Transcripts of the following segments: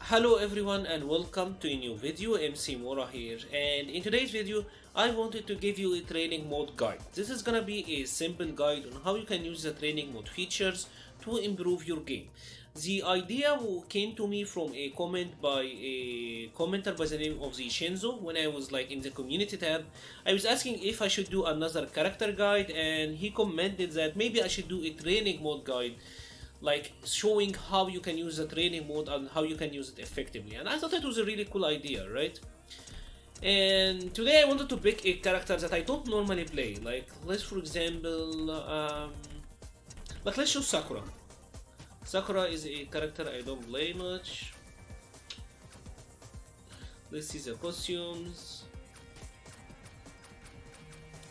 Hello everyone and welcome to a new video. MC-Mura here, and in today's video I wanted to give you a training mode guide. This is gonna be a simple guide on how you can use the training mode features to improve your game. The idea came to me from a comment by a commenter by the name of the Shenzo. When I was in the community tab, I was asking if I should do another character guide, and he commented that maybe I should do a training mode guide, showing how you can use the training mode and how you can use it effectively. And I thought it was a really cool idea, right? And today I wanted to pick a character that I don't normally play. Let's for example, let's show Sakura. Sakura is a character I don't play much. Let's see the costumes.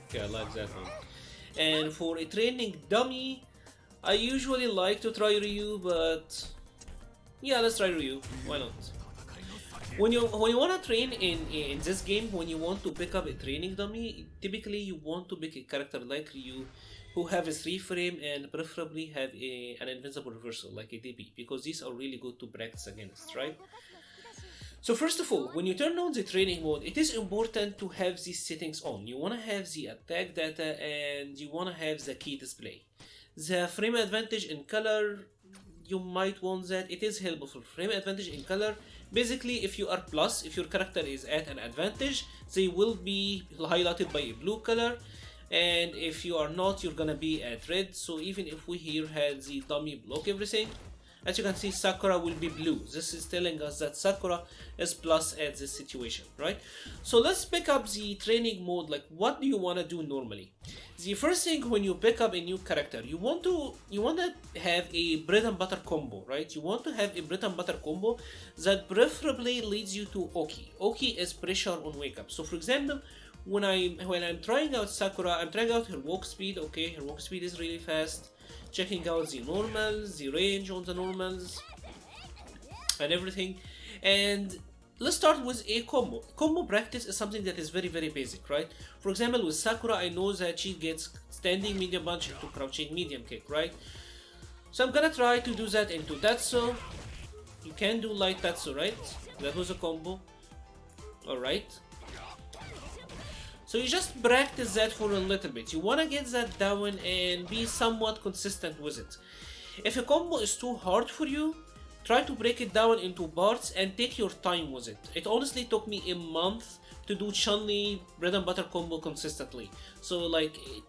Okay, I like that one. And for a training dummy, I usually like to try Ryu, but yeah, let's try Ryu. Why not? When you want to train in this game, when you want to pick up a training dummy, typically you want to pick a character like Ryu, who have a 3 frame and preferably have an invincible reversal like a DP, because these are really good to practice against, right? So first of all, when you turn on the training mode, it is important to have these settings on. You want to have the attack data and you want to have the key display. The frame advantage in color, you might want that. It is helpful. Frame advantage in color, basically if you are plus, if your character is at an advantage, they will be highlighted by a blue color, and if you are not, you're gonna be at red. So even if we here had the dummy block everything, as you can see, Sakura will be blue. This is telling us that Sakura is plus at this situation, right? So let's pick up the training mode. What do you want to do normally? The first thing, when you pick up a new character, you want to have a bread and butter combo, right? You want to have a bread and butter combo that preferably leads you to Oki. Oki is pressure on wake up. So for example, when I'm trying out Sakura, I'm trying out her walk speed. Okay, her walk speed is really fast. Checking out the normals, the range on the normals, and everything. And let's start with a combo. Combo practice is something that is very, very basic, right? For example, with Sakura, I know that she gets standing medium punch into crouching medium kick, right? So I'm gonna try to do that into Tatsu. You can do light Tatsu, right? That was a combo. Alright. So you just practice that for a little bit. You want to get that down and be somewhat consistent with it. If a combo is too hard for you, try to break it down into parts and take your time with it. It honestly took me a month to do Chun-Li bread and butter combo consistently. So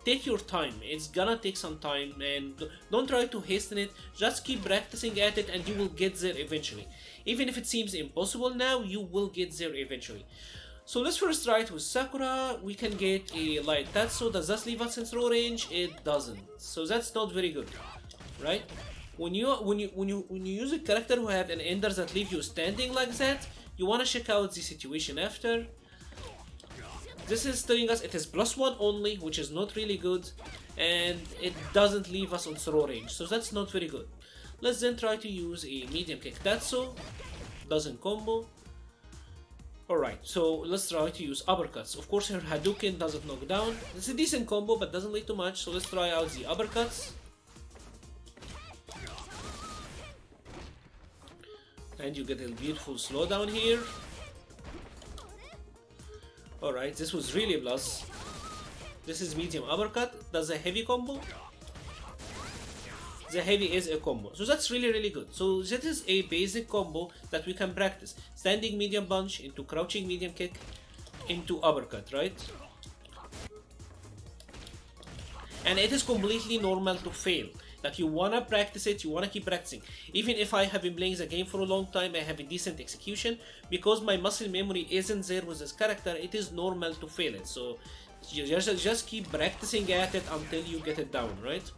take your time. It's gonna take some time, and don't try to hasten it. Just keep practicing at it and you will get there eventually. Even if it seems impossible now, you will get there eventually. So let's first try it with Sakura. We can get a light Tatsu. Does that leave us in throw range? It doesn't. So that's not very good, right? When you use a character who have an ender that leave you standing like that, you want to check out the situation after. This is telling us it is +1 only, which is not really good, and it doesn't leave us on throw range. So that's not very good. Let's then try to use a medium kick Tatsu. Doesn't combo. Alright, so let's try to use uppercuts. Of course, her Hadouken doesn't knock down. It's a decent combo, but doesn't lead too much. So let's try out the uppercuts. And you get a beautiful slowdown here. Alright, this was really a plus. This is medium uppercut. Does a heavy combo? The heavy is a combo, so that's really, really good. So that is a basic combo that we can practice. Standing medium punch into crouching medium kick into uppercut, right? And it is completely normal to fail. You wanna practice it, you wanna keep practicing. Even if I have been playing the game for a long time, I have a decent execution, because my muscle memory isn't there with this character, it is normal to fail it. So you just keep practicing at it until you get it down, right?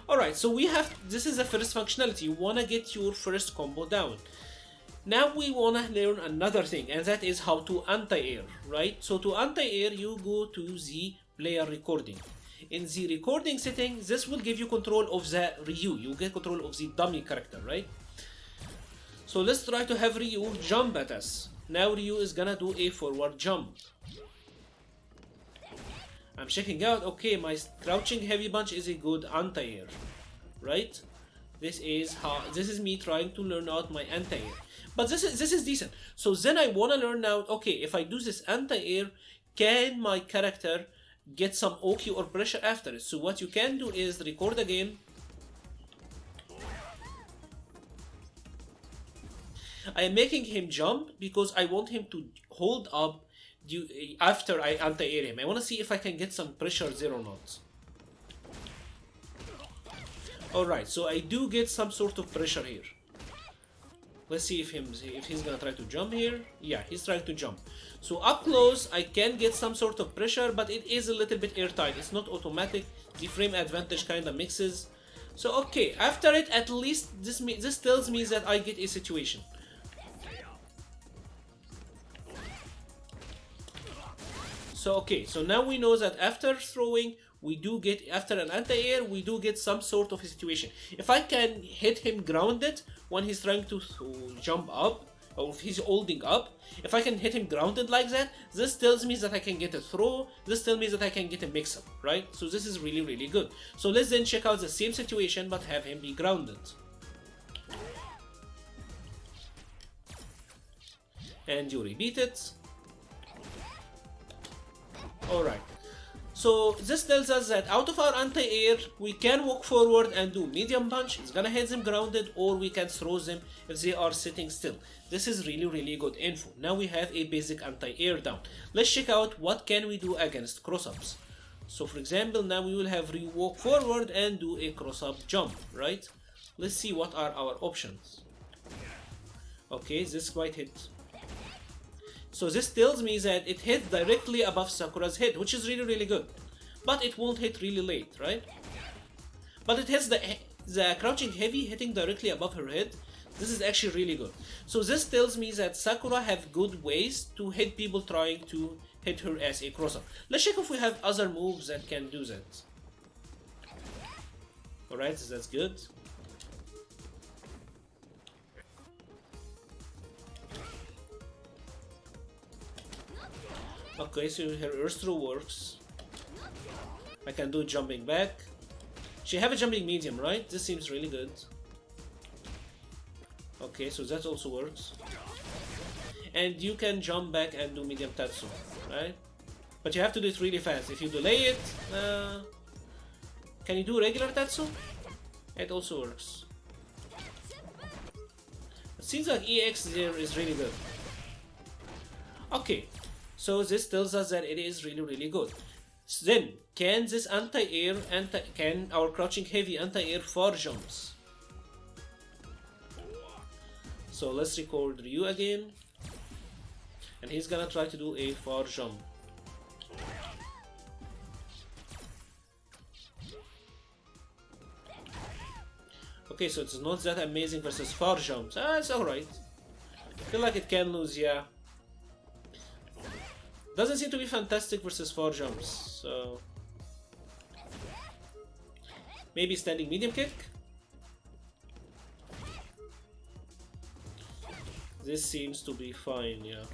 Alright, so this is the first functionality. You want to get your first combo down. Now we want to learn another thing, and that is how to anti-air, right? So to anti-air, you go to the player recording. In the recording setting, this will give you control of the Ryu. You get control of the dummy character, right? So let's try to have Ryu jump at us. Now Ryu is gonna do a forward jump. I'm checking out, okay, my crouching heavy punch is a good anti-air, right? This is me trying to learn out my anti-air. But this is decent. So then I wanna learn out, okay, if I do this anti-air, can my character get some OQ or pressure after it? So what you can do is record again. I am making him jump because I want him to hold up after I anti-air him. I want to see if I can get some pressure there or not. Alright, so I do get some sort of pressure here. Let's see if he's gonna try to jump here. Yeah, he's trying to jump. So up close, I can get some sort of pressure, but it is a little bit airtight. It's not automatic. The frame advantage kind of mixes. So okay, after it, at least this tells me that I get a situation. So okay, so now we know that after throwing, we do get, after an anti-air, we do get some sort of a situation. If I can hit him grounded when he's trying to jump up, or if he's holding up, if I can hit him grounded like that, this tells me that I can get a throw, this tells me that I can get a mix-up, right? So this is really, really good. So let's then check out the same situation, but have him be grounded. And you repeat it. Alright, so this tells us that out of our anti-air, we can walk forward and do medium punch. It's gonna hit them grounded, or we can throw them if they are sitting still. This is really, really good info. Now we have a basic anti-air down. Let's check out what can we do against cross-ups. So for example, now we will have Ryu walk forward and do a cross-up jump, right? Let's see what are our options. Okay, this might hit. So this tells me that it hit directly above Sakura's head, which is really, really good. But it won't hit really late, right? But it hits the crouching heavy hitting directly above her head. This is actually really good. So this tells me that Sakura have good ways to hit people trying to hit her as a cross-up. Let's check if we have other moves that can do that. Alright, so that's good. Okay, so her earth throw works. I can do jumping back. She have a jumping medium, right? This seems really good. Okay, so that also works. And you can jump back and do medium tatsu, right? But you have to do it really fast. If you delay it, can you do regular tatsu? It also works. It seems like EX there is really good. Okay. So this tells us that it is really, really good. So then, can this anti-air, can our crouching heavy anti-air far jumps? So let's record Ryu again. And he's gonna try to do a far jump. Okay, so it's not that amazing versus far jumps. It's alright. I feel like it can lose, yeah. Doesn't seem to be fantastic versus far jumps, so maybe standing medium kick. This seems to be fine, yeah.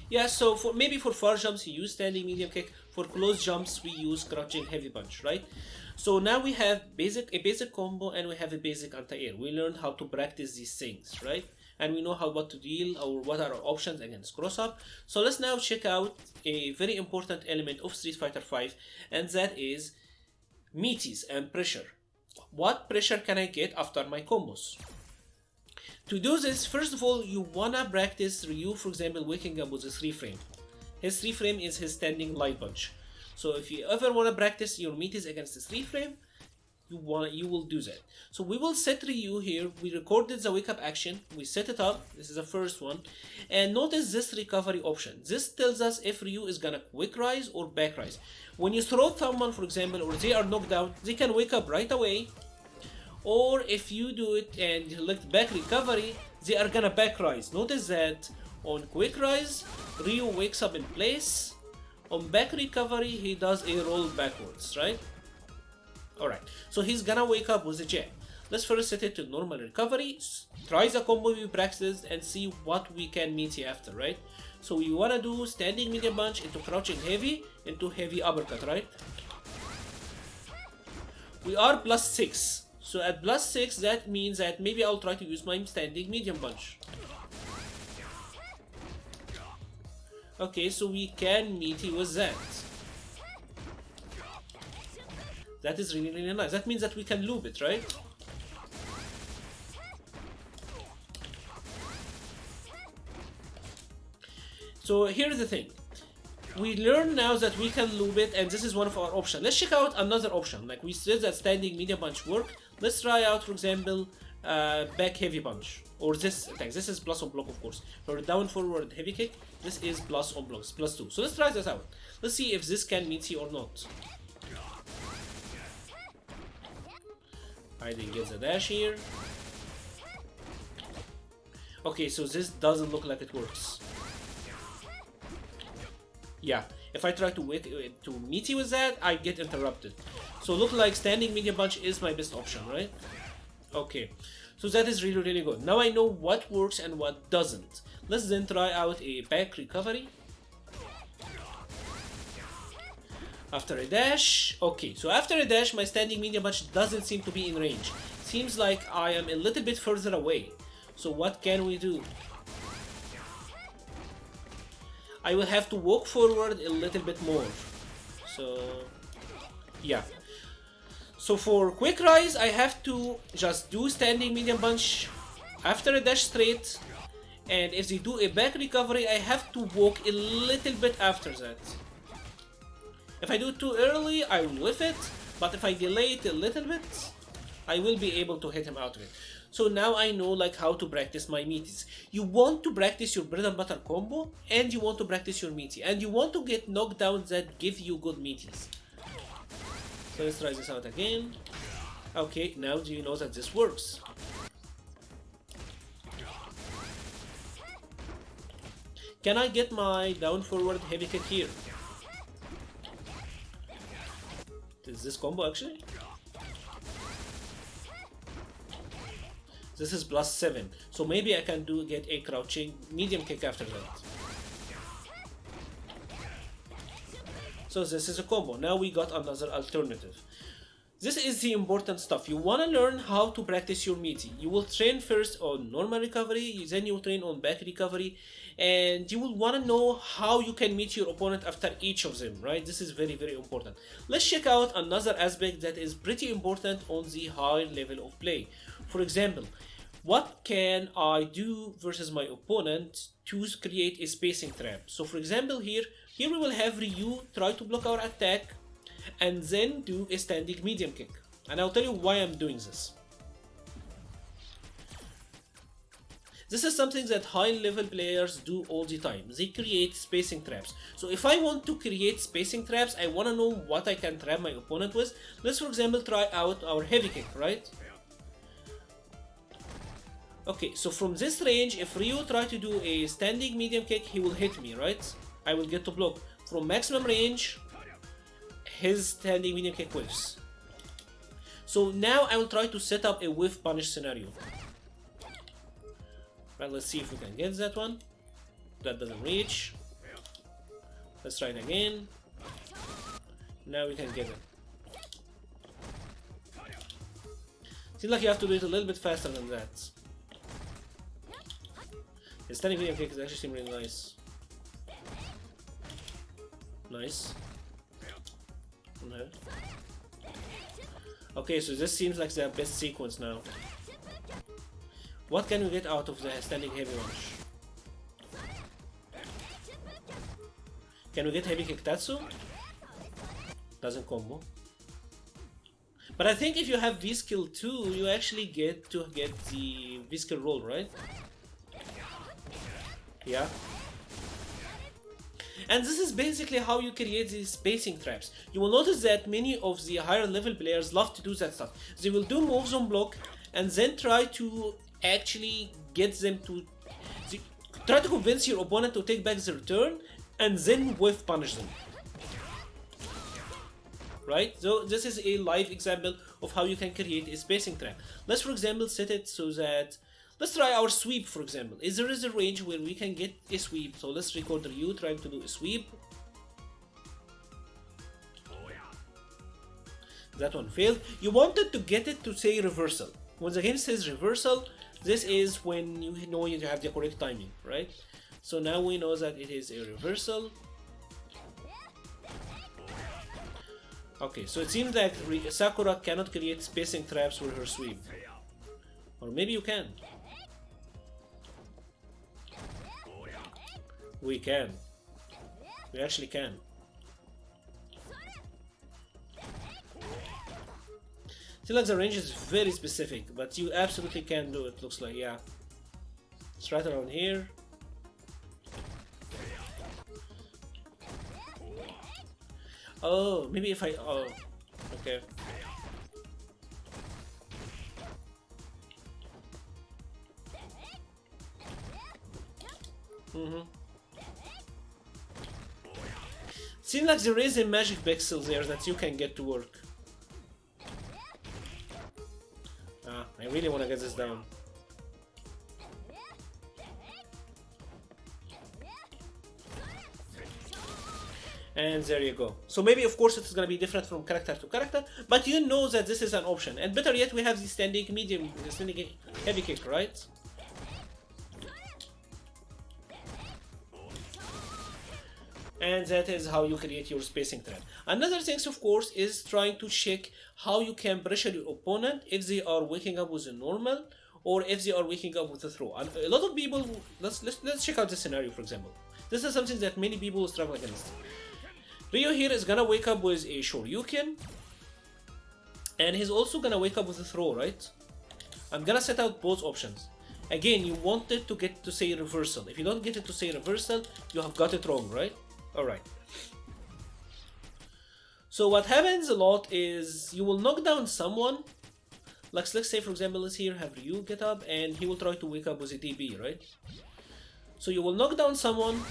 Yeah, so maybe for far jumps you use standing medium kick. For close jumps we use crouching heavy punch, right? So now we have a basic combo and we have a basic anti-air. We learned how to practice these things, right? And we know what to deal, or what are our options against cross-up. So let's now check out a very important element of Street Fighter V, and that is meaties and pressure. What pressure can I get after my combos? To do this, first of all, you wanna practice Ryu, for example, waking up with a 3-frame. His 3-frame is his standing light punch. So if you ever wanna practice your meaties against the 3-frame, you will do that. So we will set Ryu here. We recorded the wake up action. We set it up. This is the first one. And notice this recovery option. This tells us if Ryu is gonna quick rise or back rise. When you throw someone, for example, or they are knocked down, they can wake up right away. Or if you do it and select back recovery, they are gonna back rise. Notice that on quick rise, Ryu wakes up in place. On back recovery, he does a roll backwards, right? Alright, so he's gonna wake up with a jab. Let's first set it to normal recovery, try the combo we practiced and see what we can meet after, right? So we wanna do standing medium punch into crouching heavy, into heavy uppercut, right? We are +6. So at +6, that means that maybe I'll try to use my standing medium punch. Okay, so we can meaty with that. That is really, really nice. That means that we can loop it, right? So here's the thing. We learn now that we can loop it, and this is one of our options. Let's check out another option. Like we said that standing medium punch work. Let's try out, for example, back heavy punch. Or this attack. This is plus on block, of course. For down forward heavy kick, this is plus on blocks, +2. So let's try this out. Let's see if this can meet you or not. I didn't get the dash here. Okay, so this doesn't look like it works. Yeah, if I try to meet you with that, I get interrupted. So look like standing medium punch is my best option, right? Okay, so that is really, really good. Now I know what works and what doesn't. Let's then try out a back recovery. After a dash, okay, so after a dash, my standing medium punch doesn't seem to be in range. Seems like I am a little bit further away. So what can we do? I will have to walk forward a little bit more. So, yeah. So for quick rise, I have to just do standing medium punch after a dash straight. And if they do a back recovery, I have to walk a little bit after that. If I do it too early, I will whiff it. But if I delay it a little bit, I will be able to hit him out of it. So now I know like how to practice my meaties. You want to practice your bread and butter combo, and you want to practice your meaty, and you want to get knockdowns that give you good meaties. So let's try this out again. Okay, now do you know that this works? Can I get my down forward heavy kick here? Is this combo actually? This is +7, so maybe I can get a crouching medium kick after that. So this is a combo. Now we got another alternative. This is the important stuff. You want to learn how to practice your meaty. You will train first on normal recovery, then you will train on back recovery, and you will want to know how you can meet your opponent after each of them, right? This is very, very important. Let's check out another aspect that is pretty important on the high level of play. For example, what can I do versus my opponent to create a spacing trap? So for example here we will have Ryu try to block our attack and then do a standing medium kick. And I'll tell you why I'm doing this. This is something that high level players do all the time. They create spacing traps. So if I want to create spacing traps, I want to know what I can trap my opponent with. Let's for example try out our heavy kick, right? Okay, so from this range, if Ryu tries to do a standing medium kick, he will hit me, right? I will get to block. From maximum range, his standing medium kick whiffs. So now I will try to set up a whiff punish scenario. Right, let's see if we can get that one. That doesn't reach. Let's try it again. Now we can get it. Seems like you have to do it a little bit faster than that. The standing medium kick is actually seem really nice. Nice. Okay, so this seems like the best sequence now. What can we get out of the standing heavy punch? Can we get heavy kick Tatsu? Doesn't combo. But I think if you have V-skill 2, you actually get to get the V-skill roll, right? Yeah. And this is basically how you create these spacing traps. You will notice that many of the higher level players love to do that stuff. They will do moves on block and then try to actually get them to try to convince your opponent to take back their turn and then whiff punish them. Right? So this is a live example of how you can create a spacing trap. Let's for example set it so that let's try our sweep, for example. There is a range where we can get a sweep. So let's record Ryu trying to do a sweep. That one failed. You wanted to get it to say reversal. When the game says reversal, this is when you know you have the correct timing, right? So now we know that it is a reversal. Okay, so it seems like Sakura cannot create spacing traps with her sweep. Or maybe you can. We can. We actually can. Seems like the range is very specific, but you absolutely can do it, looks like, yeah. It's right around here. Oh, maybe if I... oh, okay. Seems like there is a magic pixel there that you can get to work. Ah, I really want to get this down. And there you go. So maybe of course it's gonna be different from character to character, but you know that this is an option. And better yet, we have the standing medium, standing heavy kick, right? And that is how you create your spacing trap. Another thing, of course, is trying to check how you can pressure your opponent if they are waking up with a normal or if they are waking up with a throw. And a lot of people, let's check out this scenario, for example. This is something that many people struggle against. Ryu here is gonna wake up with a Shoryuken, and he's also gonna wake up with a throw, right? I'm gonna set out both options. Again, you wanted to get to say reversal. If you don't get it to say reversal, you have got it wrong, right? Alright. So what happens a lot is you will knock down someone. Like, let's say for example, let's here have Ryu get up and he will try to wake up with a DB, right? So you will knock down someone.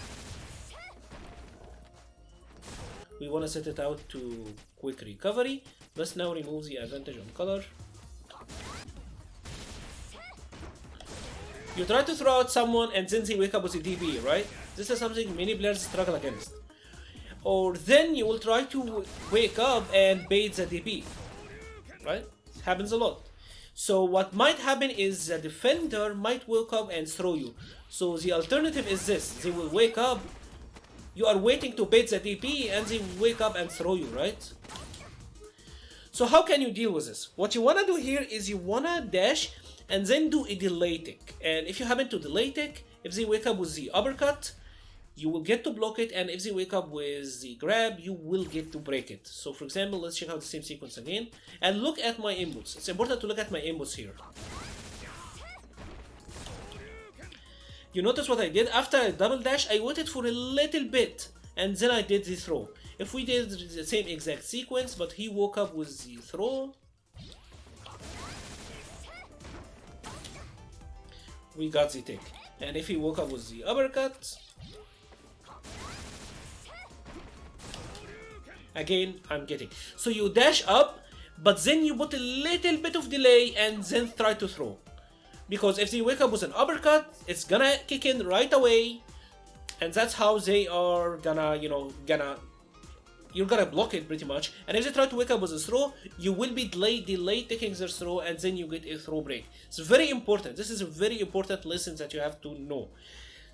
We want to set it out to quick recovery. Let's now remove the advantage on color. You try to throw out someone and then they wake up with a DB, right? This is something many players struggle against. Or then you will try to wake up and bait the DB, right? It happens a lot. So what might happen is the defender might wake up and throw you. So the alternative is this: they will wake up. You are waiting to bait the DP and they wake up and throw you, right? So how can you deal with this? What you wanna do here is you wanna dash and then do a delay tick. And if you happen to delay tick, if they wake up with the uppercut, you will get to block it, and if they wake up with the grab, you will get to break it. So for example, let's check out the same sequence again and look at my inputs. It's important to look at my inputs here. You notice what I did? After I double dash, I waited for a little bit and then I did the throw. If we did the same exact sequence, but he woke up with the throw, we got the tick. And if he woke up with the uppercut, again, I'm getting. So you dash up, but then you put a little bit of delay and then try to throw. Because if they wake up with an uppercut, it's gonna kick in right away, and that's how they are gonna, you're gonna block it pretty much. And if they try to wake up with a throw, you will be delay taking their throw, and then you get a throw break. It's very important. This is a very important lesson that you have to know.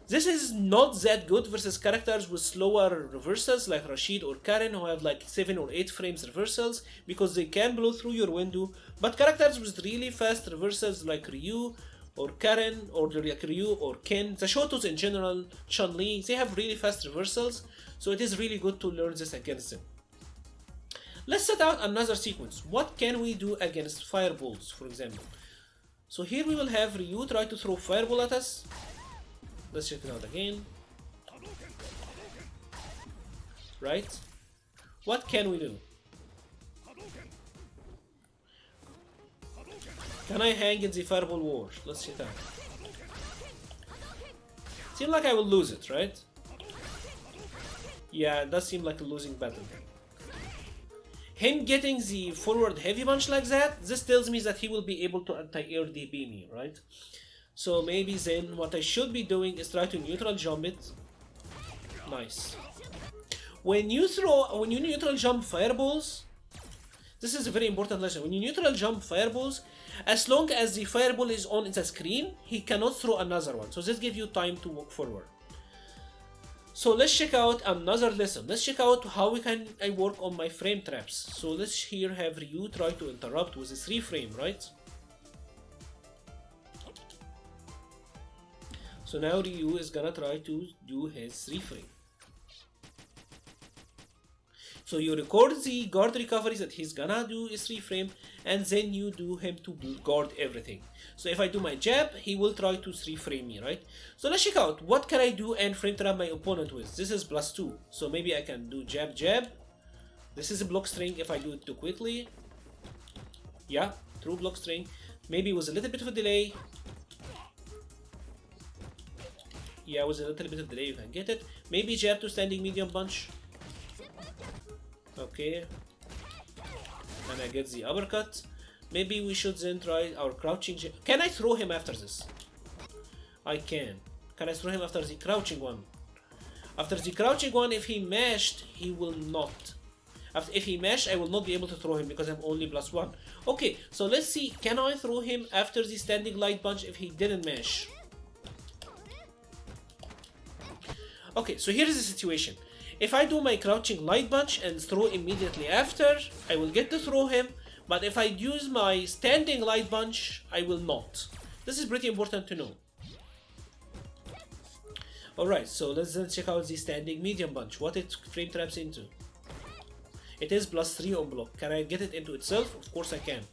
This is not that good versus characters with slower reversals like Rashid or Karen, who have like 7 or 8 frames reversals, because they can blow through your window. But characters with really fast reversals like Ryu or Karen or like Ryu or Ken, the Shotos in general, Chun-Li, they have really fast reversals, so it is really good to learn this against them. Let's set out another sequence. What can we do against fireballs, for example? So here we will have Ryu try to throw fireball at us. Let's check it out again. Right? What can we do? Can I hang in the fireball war? Let's check it out. Seems like I will lose it, right? Yeah, it does seem like a losing battle. Him getting the forward heavy punch like that, this tells me that he will be able to anti-air DB me, right? So maybe then what I should be doing is try to neutral jump it. Nice. When you neutral jump fireballs, This is a very important lesson. When you neutral jump fireballs, as long as the fireball is on the screen, he cannot throw another one. So this gives you time to walk forward. So let's check out another lesson. Let's check out how I work on my frame traps. So let's here have Ryu try to interrupt with a 3 frame, right? So now Ryu is gonna try to do his 3 frame. So you record the guard recoveries that he's gonna do is 3 frame, and then you do him to guard everything. So if I do my jab, he will try to 3 frame me, right? So let's check out what can I do and frame trap my opponent with. This is +2, so maybe I can do jab jab. This is a block string if I do it too quickly. Yeah, true block string. Maybe with a little bit of a delay. Yeah, with a little bit of delay you can get it. Maybe jab to standing medium punch. Okay, and I get the uppercut. Maybe we should then try our crouching jab. Can I throw him after this? I can. Can I throw him after the crouching one? After the crouching one, if he mashed, he will not. If he mashed, I will not be able to throw him because I'm only +1. Okay, so let's see. Can I throw him after the standing light punch if he didn't mash? Okay, so here is the situation. If I do my crouching light punch and throw immediately after, I will get to throw him, but if I use my standing light punch, I will not. This is pretty important to know. Alright, so let's then check out the standing medium punch, what it frame traps into. It is +3 on block. Can I get it into itself? Of course I can.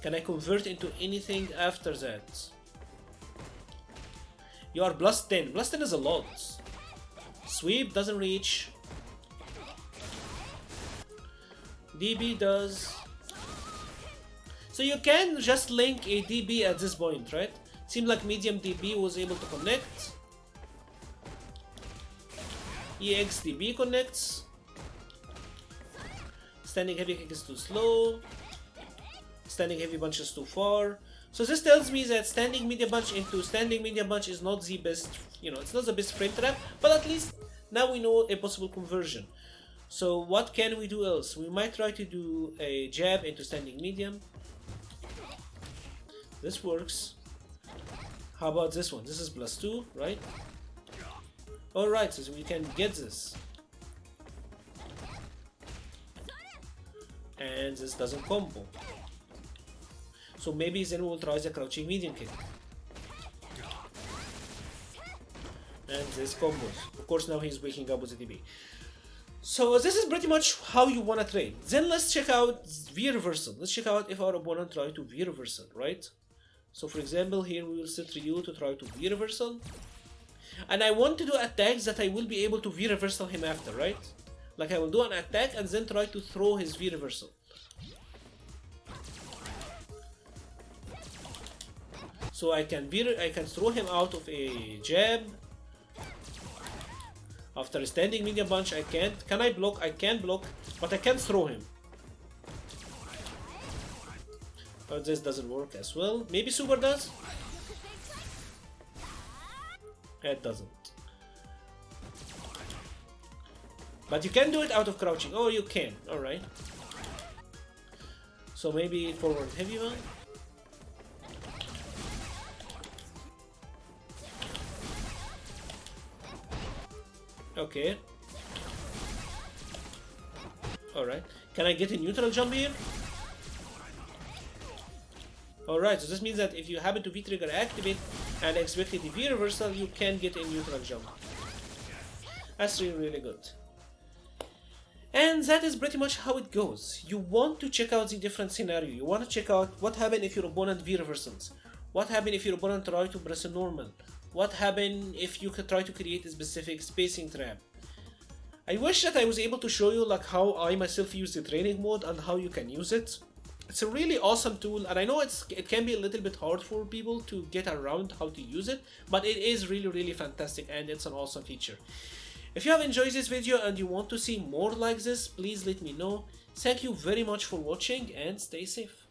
Can I convert into anything after that? You are +10. +10 is a lot. Sweep doesn't reach. DB does. So you can just link a DB at this point, right? Seems like medium DB was able to connect. EX DB connects. Standing heavy kick is too slow. Standing heavy punch is too far. So this tells me that standing medium punch into standing medium punch is not the best, it's not the best frame trap, but at least now we know a possible conversion. So what can we do else? We might try to do a jab into standing medium. This works. How about this one? This is +2, right? Alright, so we can get this. And this doesn't combo. So maybe then we'll try the crouching medium kick. And this combos. Of course now he's waking up with a DB. So this is pretty much how you wanna train. Then let's check out V reversal. Let's check out if our opponent try to V reversal, right? So for example, here we will set Ryu to try to V reversal. And I want to do attacks that I will be able to V reversal him after, right? Like I will do an attack and then try to throw his V reversal. So I can throw him out of a jab. After a standing medium punch, I can't. Can I block? I can block, but I can't throw him. But this doesn't work as well. Maybe super does? It doesn't. But you can do it out of crouching. Oh, you can. Alright. So maybe forward heavy one. Okay. Alright. Can I get a neutral jump here? Alright, so this means that if you happen to V-trigger activate and expect a V reversal, you can get a neutral jump. That's really, really good. And that is pretty much how it goes. You want to check out the different scenario. You want to check out what happened if your opponent V reversals. What happened if your opponent try to press a normal. What happened if you could try to create a specific spacing trap. I wish that I was able to show you like how I myself use the training mode and how you can use it. It's a really awesome tool, and I know it can be a little bit hard for people to get around how to use it, but it is really, really fantastic and it's an awesome feature. If you have enjoyed this video and you want to see more like this, please let me know. Thank you very much for watching and stay safe.